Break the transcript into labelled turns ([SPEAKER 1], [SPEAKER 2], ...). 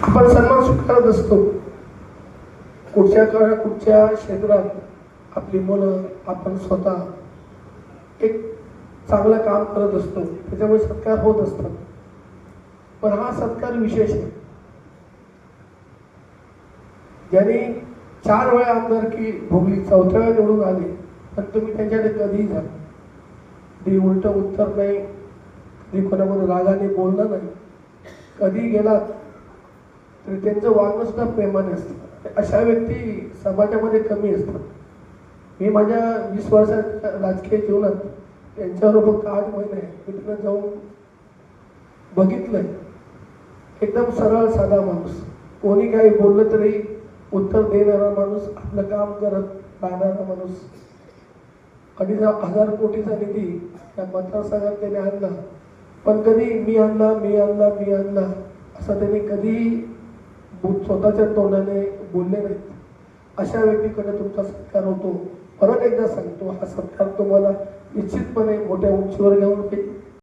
[SPEAKER 1] आपण सन्मान स्वीकारत असतो. कुठच्या क्षेत्रात आपली मुलं आपण स्वतः एक चांगलं काम करत असतो, त्याच्यामुळे सत्कार होत असतात. पण हा सत्कार विशेष आहे. ज्यांनी 4 वेळा आमदारकी भोगली, 4थ्या वेळा निवडून आले, पण तुम्ही त्यांच्याकडे कधीही जा, कधी उलट उत्तर नाही, कधी कोणामध्ये रागाने बोलणं नाही, कधी गेलात तरी त्यांचं वागणं सुद्धा प्रेमाने असतं. अशा व्यक्ती समाजामध्ये कमी असतात. मी माझ्या 20 वर्षाच्या राजकीय जीवनात त्यांच्यावर फक्त 8 महिने मी तिकडे जाऊन बघितलंय. एकदम सरळ साधा माणूस, कोणी काही बोललं तरी उत्तर देणारा माणूस, आपलं काम करत राहणारा माणूस. 2,500 कोटीचा निधी त्या मतदारसंघात त्याने आणला, पण कधी मी आणला असं त्यांनी कधीही स्वतःच्या तोंडाने बोलले नाहीत. अशा व्यक्तीकडे तुमचा सत्कार होतो. परत एकदा सांगतो, हा सत्कार तुम्हाला निश्चितपणे मोठ्या उंचीवर घेऊन